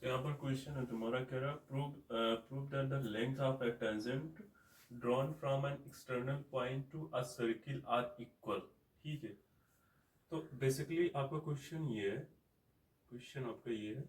तो यहाँ पर क्वेश्चन है तुम्हारा कह रहा prove that the length of a tangent drawn from an external point to a circle are equal. ठीक है, तो बेसिकली आपका क्वेश्चन ये है, क्वेश्चन आपका ये है।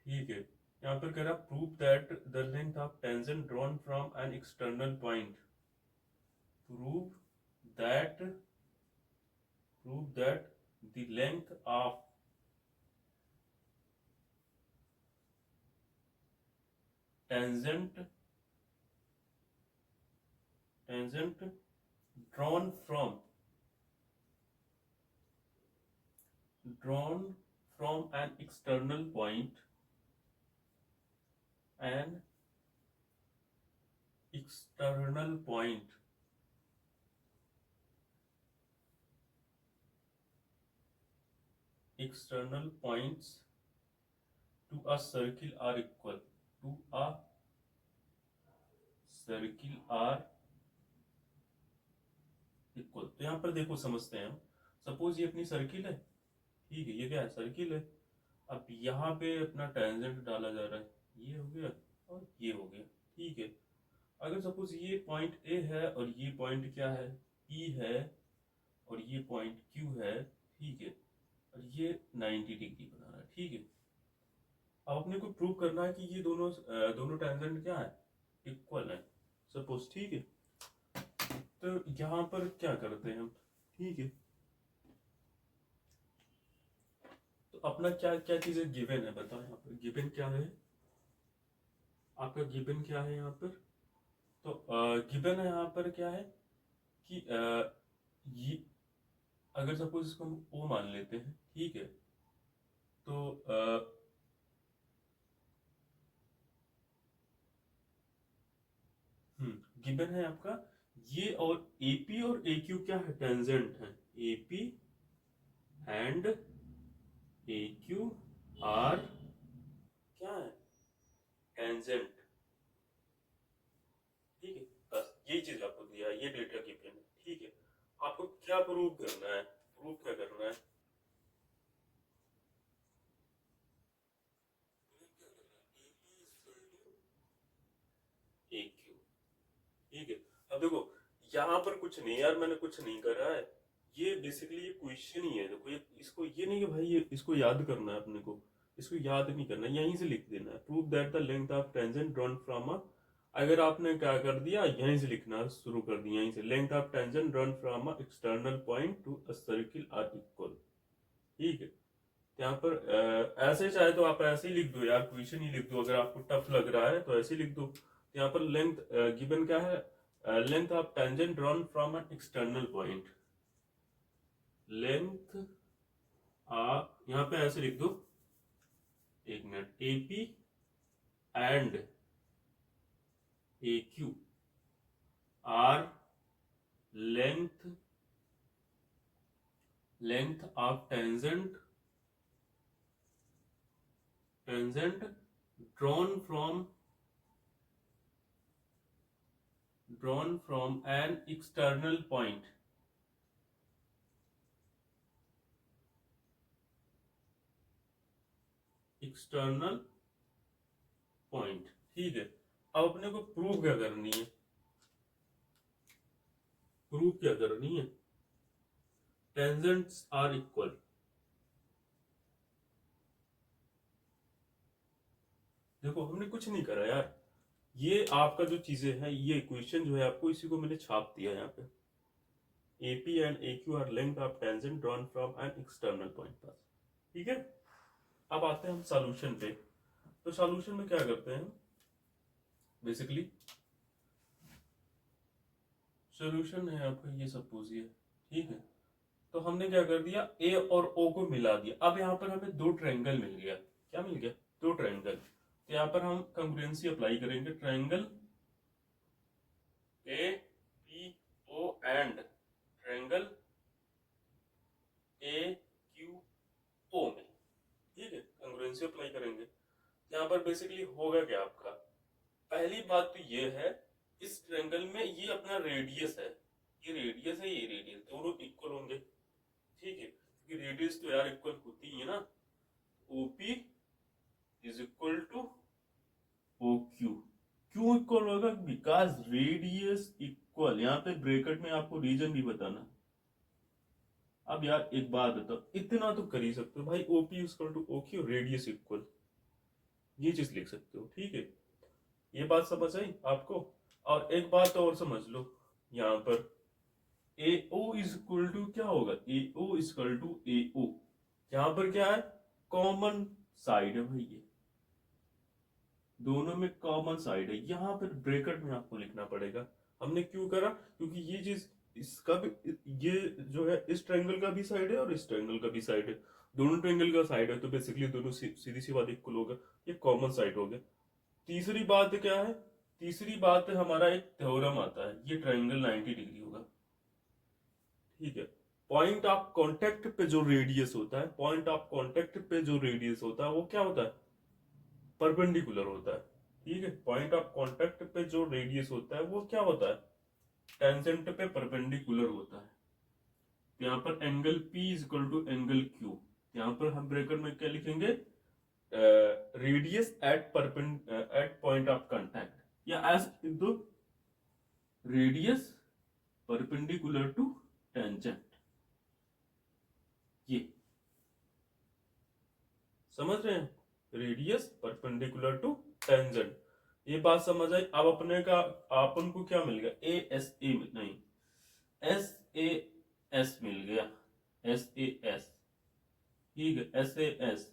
ठीक है, यहाँ पर कह रहा prove that the length of tangent drawn from an external point, prove that the length of tangent tangent drawn from an external point, an external point external points to a circle are equal, to a circle are equal. तो यहाँ पर देखो समझते हैं हम, suppose ये अपनी circle है। ठीक है, ये क्या है, सर्किल है। अब यहाँ पे अपना टेंजेंट डाला जा रहा है, ये हो गया और ये हो गया। ठीक है, अगर सपोज ये पॉइंट ए है और ये पॉइंट क्या है, पी है, और ये पॉइंट क्यू है। ठीक है, और ये 90 डिग्री बना रहा है। ठीक है, अब अपने को प्रूव करना है कि ये दोनों टेंजेंट क्या है, इक्वल है सपोज। ठीक है, तो यहाँ पर क्या करते हैं हम। ठीक है, तो अपना क्या क्या चीजें गिवन है, बताओ यहाँ पर गिवन क्या है, आपका गिवन क्या है यहाँ पर। तो गिवन है यहाँ पर क्या है कि ये अगर सपोज इसको हम ओ मान लेते हैं। ठीक है, तो गिवन है आपका ये, और एपी और AQ क्या है, टेंजेंट है। एपी एंड AQ आर क्या है, टेंजेंट। ठीक है, बस ये चीज आपको दिया है, ये डेटा गिवन है। ठीक है, आपको क्या प्रूव करना है, प्रूव क्या करना है, AQ। ठीक है, अब देखो यहाँ पर कुछ नहीं यार, मैंने कुछ नहीं करा है। ये बेसिकली ये क्वेश्चन ही है। देखो ये, इसको ये नहीं कि भाई ये इसको याद करना है अपने को, इसको याद नहीं करना, यहीं से लिख देना है। Prove that the length of tangent drawn from अ, अगर आपने क्या कर दिया, यहीं से लिखना शुरू कर दिया, यहीं से length of tangent drawn from a external point to a circle are equal. ठीक है, तो यहाँ पर ऐसे चाहे तो आप ऐसे ही लिख दो यार, क्वेश्चन ही लिख दो, अगर आपको टफ लग रहा है तो ऐसे ही लिख दो। तो यहाँ पर लेंथ गिवन क्या है, length of tangent drawn from an external point, length आप यहाँ पे ऐसे लिख दो, एक मिनट, AP and AQ are length of tangent drawn from an external point, external point. ठीक है, अब अपने को प्रूव क्या करनी है, प्रूव क्या करनी है, टेंजेंट्स आर इक्वल। देखो हमने कुछ नहीं करा यार, ये आपका जो चीजें हैं, ये क्वेश्चन जो है आपको इसी को मैंने छाप दिया यहाँ पे। AP and AQ are length of tangent drawn from an external point पास। ठीक है, अब आते हैं हम सॉल्यूशन पे। तो सॉल्यूशन में क्या करते हैं हम, बेसिकली सॉल्यूशन है आपका ये, सपोज ये। ठीक है, तो हमने क्या कर दिया, A और O को मिला दिया। अब यहाँ पर हमें दो ट्रायंगल मिल गया, क्या मिल गया, दो ट्रायंगल। तो यहाँ पर हम कंग्रुएंसी अप्लाई करेंगे, triangle APO and triangle AQO में। ठीक है, कंग्रुएंसी अप्लाई करेंगे। यहाँ पर बेसिकली होगा क्या आपका, पहली बात तो ये है, इस ट्रायंगल में ये अपना रेडियस है, ये रेडियस है, ये रेडियस, दोनों इक्वल होंगे। ठीक है, क्योंकि रेडियस तो यार इक्वल होती ही है ना। OP is equal to O Q. क्यों इक्वल होगा? बिकॉज रेडियस इक्वल, यहाँ पे ब्रैकेट में आपको रीजन भी बताना। अब यार एक बात बताओ, इतना तो कर ही सकते हो भाई, OP equal to O Q, radius equal, ये चीज लिख सकते हो, ठीक है। ये बात समझ आई आपको? और एक बात और समझ लो, यहाँ पर ए ओ इज इक्वल टू क्या होगा? ए ओ इज इक्वल टू ए ओ, यहाँ पर क्या है? कॉमन साइड है भाई, ये दोनों में कॉमन साइड है, यहाँ पर ब्रैकेट में आपको लिखना पड़ेगा। हमने क्यों करा? क्योंकि ये चीज, इसका भी, ये जो है इस ट्रायंगल का भी साइड है और इस ट्रायंगल का भी साइड है, दोनों ट्रायंगल का साइड है, तो बेसिकली दोनों सीधी सी बात इक्वल होगा, ये कॉमन साइड हो गया। तीसरी बात क्या है? तीसरी बात है, हमारा एक थ्योरम आता है, ये ट्रायंगल 90 डिग्री होगा, ठीक है। पॉइंट ऑफ कांटेक्ट पे जो रेडियस होता है, पॉइंट ऑफ कांटेक्ट पे जो रेडियस होता है वो क्या होता है? परपेंडिकुलर होता है, ठीक है। पॉइंट ऑफ कांटेक्ट पे जो रेडियस होता है वो क्या होता है? टेंजेंट पे परपेंडिकुलर होता है। यहाँ पर angle P is equal to angle Q, यहाँ पर हम ब्रैकेट में क्या लिखेंगे? Radius at point of contact, या एज दो रेडियस परपेंडिकुलर टू टेंजेंट, ये समझ रहे हैं? रेडियस परपेंडिकुलर टू टेंजेंट, ये बात समझ आई? अब अपने का अपन को क्या मिल गया? ए एस ए, नहीं, एस ए एस मिल गया, एस ए एस, ठीक है, एस ए एस।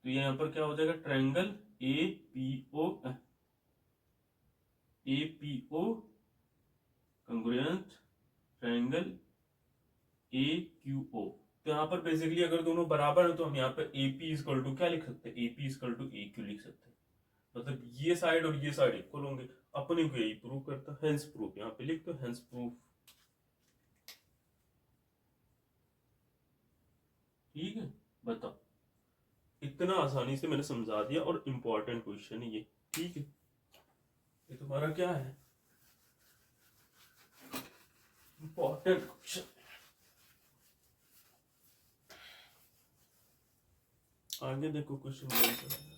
तो यहाँ पर क्या हो जाएगा? Triangle A P O, A P O congruent triangle A Q O. तो यहाँ पर बेसिकली अगर दोनों बराबर है तो हम यहाँ पर ए पी इजकल टू क्या लिख सकते हैं? A P is equal to A Q लिख सकते हैं, मतलब ये साइड और ये साइड इक्वल होंगे। अपने को यही प्रूव करता है, हेंस प्रूफ, यहाँ पे लिख दो हेंस प्रूफ, ठीक है। बताओ, इतना आसानी से मैंने समझा दिया, और इंपॉर्टेंट क्वेश्चन है ये, ठीक है। ये तुम्हारा क्या है? Important question. आगे देखो क्वेश्चन।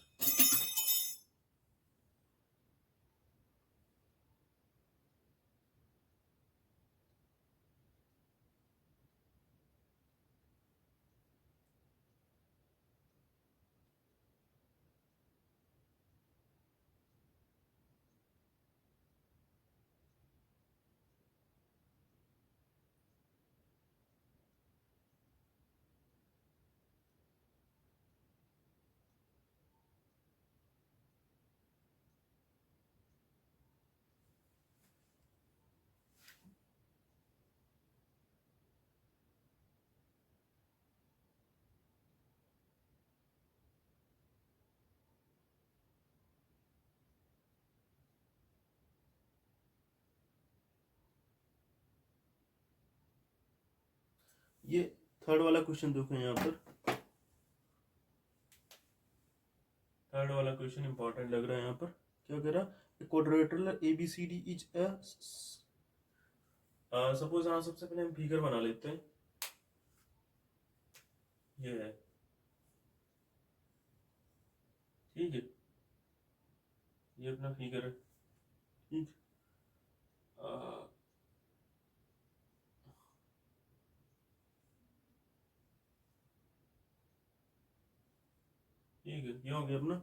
ये थर्ड वाला क्वेश्चन देखो, यहाँ पर थर्ड वाला क्वेश्चन इंपॉर्टेंट लग रहा है। यहाँ पर क्या कह रहा? Quadrilateral ABCD is a, suppose हाँ, सबसे पहले हम फिगर बना लेते हैं, ये है, ठीक है, ये अपना फिगर है, ठीक। ठीक है, ये हो गया अपना,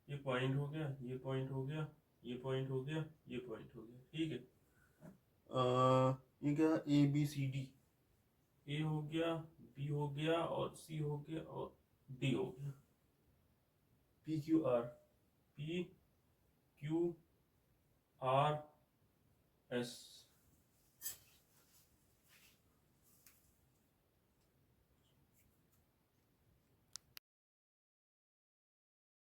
ये पॉइंट हो गया, ये पॉइंट हो गया, ये पॉइंट हो गया, ये पॉइंट हो गया, ठीक है। ये क्या? ए बी सी डी, ए हो गया, बी हो गया, और सी हो गया, और डी हो गया, P Q R, P Q R S,